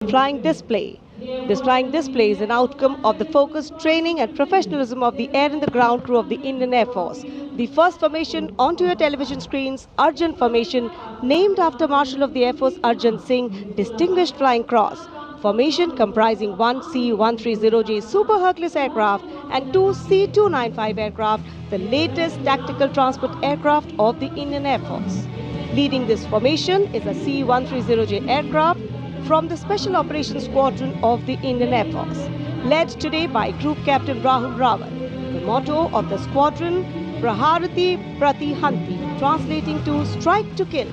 flying display. This flying display is an outcome of the focused training and professionalism of the air and the ground crew of the Indian Air Force. The first formation onto your television screens, Arjun Formation, named after Marshal of the Air Force Arjun Singh, Distinguished Flying Cross. Formation comprising one C-130J Super Hercules aircraft and two C-295 aircraft, the latest tactical transport aircraft of the Indian Air Force. Leading this formation is a C-130J aircraft from the Special Operations Squadron of the Indian Air Force, led today by Group Captain Rahul Rawat. The motto of the squadron, Praharati Pratihanti, translating to Strike to Kill.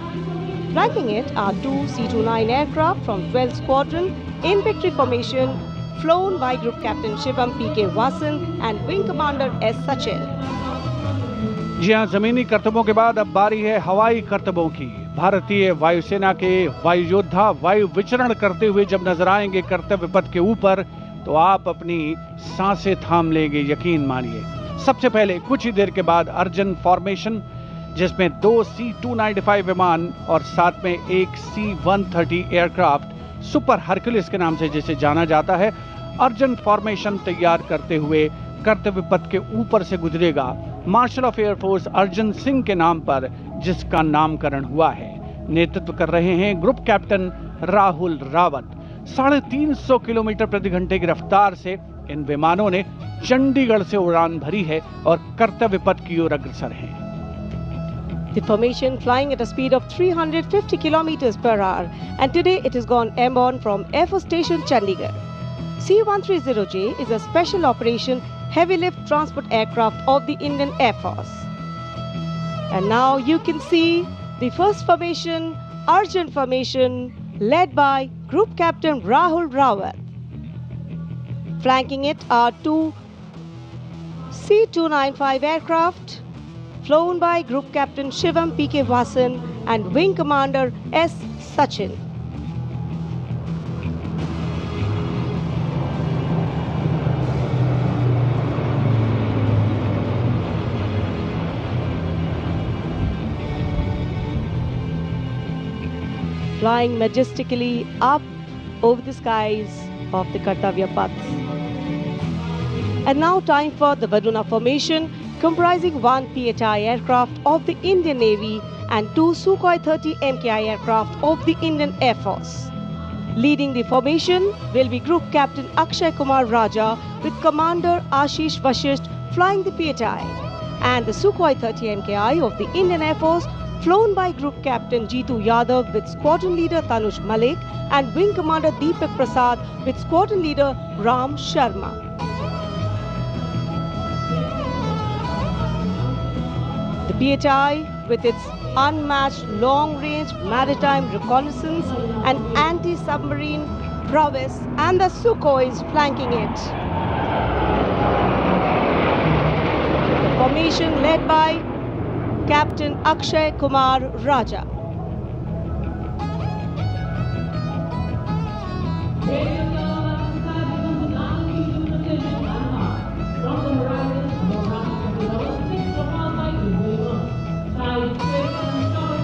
Flanking it are two C-29 aircraft from 12th Squadron in victory formation, flown by Group Captain Shivam P.K. Vasan and Wing Commander S. Sachin. जी हाँ, जमीनी करतबों के बाद अब बारी है हवाई करतबों की। भारतीय वायुसेना के वायु योद्धा वायु विचरण करते हुए जब नजर आएंगे कर्तव्य पथ के ऊपर, तो आप अपनी सांसें थाम लेंगे, यकीन मानिए। सबसे पहले कुछ ही देर के बाद अर्जन फॉर्मेशन, जिसमें दो C-295 विमान और साथ में एक C-130 एयरक्राफ्ट सुपर हरक्यूलिस के नाम से जिसे जाना जाता है, अर्जन फॉर्मेशन तैयार करते हुए कर्तव्य पथ के ऊपर से गुजरेगा marshal of air force Arjan Singh के नाम पर, जिसका नामकरण हुआ है। नेतृत्व कर रहे हैं group captain Rahul Rawat. 350 kilometre प्रति घंटे की रफ्तार से इन विमानों ने चंडीगढ़ से उड़ान भरी है और कर्तव्य पथ की ओर अग्रसर हैं। The formation flying at a speed of 350 kilometers per hour, and today it has gone airborne from Air Force Station Chandigarh. C-130J is a special operation heavy lift transport aircraft of the Indian Air Force. And now you can see the first formation, Arjun Formation, led by Group Captain Rahul Rawat. Flanking it are two C-295 aircraft, flown by Group Captain Shivam P.K. Vasan and Wing Commander S. Sachin. Flying majestically up over the skies of the Kartavya Path. And now time for the Varuna Formation, comprising one PHI aircraft of the Indian Navy and two Sukhoi 30 MKI aircraft of the Indian Air Force. Leading the formation will be Group Captain Akshay Kumar Raja with Commander Ashish Vashisht flying the PHI, and the Sukhoi 30 MKI of the Indian Air Force flown by Group Captain Jeetu Yadav with Squadron Leader Tanush Malik and Wing Commander Deepak Prasad with Squadron Leader Ram Sharma. The PHI, with its unmatched long-range maritime reconnaissance and anti-submarine prowess, and the Sukhois flanking it. The formation led by Captain Akshay Kumar Raja.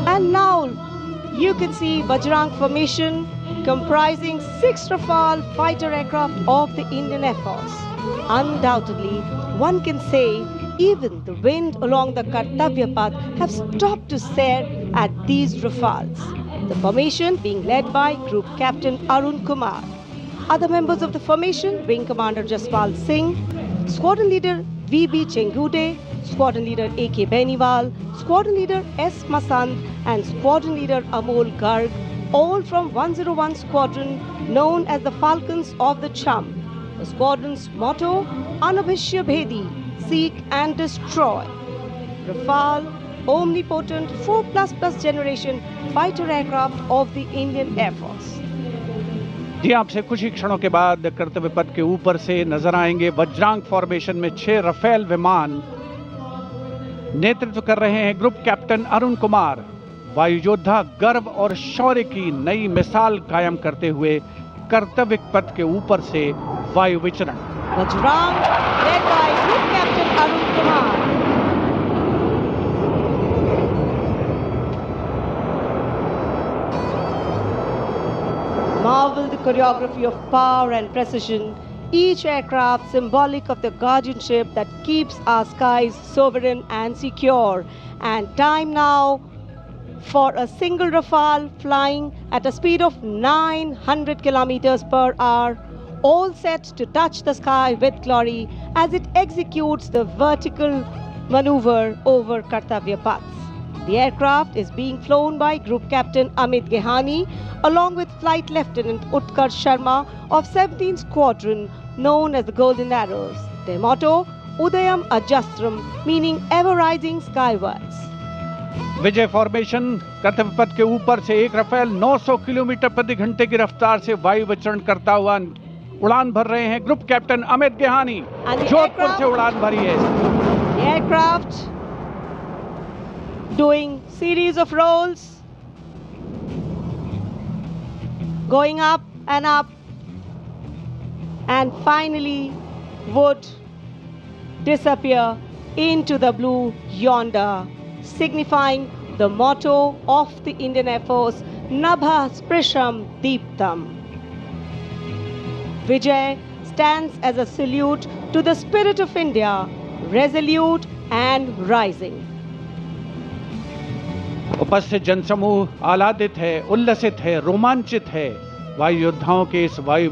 And now you can see Bajrang Formation, comprising 6 Rafale fighter aircraft of the Indian Air Force. Undoubtedly, one can say even the wind along the Kartavya Path have stopped to stare at these Rafales. The formation being led by Group Captain Arun Kumar. Other members of the formation, Wing Commander Jaspal Singh, Squadron Leader V.B. Chengude, Squadron Leader A.K. Beniwal, Squadron Leader S. Masand and Squadron Leader Amol Garg, all from 101 Squadron known as the Falcons of the Cham. The squadron's motto, Anubhishya Bhedi, seek and destroy. Rafale, omnipotent 4++ generation fighter aircraft of the Indian Air Force. जी आपसे कुछ ही क्षणों के बाद कर्तव्य पथ के ऊपर से नजर आएंगे वज्रांग फॉर्मेशन में 6 रफेल विमान। नेतृत्व कर रहे हैं ग्रुप कैप्टन अरुण कुमार। वायु योद्धा गर्व और शौर्य की नई मिसाल कायम करते हुए कर्तव्य पथ के ऊपर से वायु विचरण। Vajrang, led by Group Captain Arun Kumar. Marvel the choreography of power and precision, each aircraft symbolic of the guardianship that keeps our skies sovereign and secure. And time now for a single Rafale flying at a speed of 900 kilometers per hour, all set to touch the sky with glory as it executes the vertical maneuver over Kartavya Paths. The aircraft is being flown by Group Captain Amit Gehani along with Flight Lieutenant Utkarsh Sharma of 17th Squadron, known as the Golden Arrows. Their motto, Udayam Ajastram, meaning ever rising skywards. Vijay formation कर्तव्य पथ के ऊपर से एक Rafale 900 kilometre प्रति घंटे की रफ्तार से वायु विचरण करता हुआ उड़ान भर रहे हैं ग्रुप कैप्टन अमित गेहानी। जोधपुर से उड़ान भरी है। The aircraft doing series of rolls, going up, and finally would disappear into the blue yonder, signifying the motto of the Indian Air Force, Nabha Sprisham Deeptam. Vijay stands as a salute to the spirit of India, resolute and rising. उपस्थित जनसमूह आह्लादित है, उल्लसित है, रोमांचित है वायु योद्धाओं के इस वायु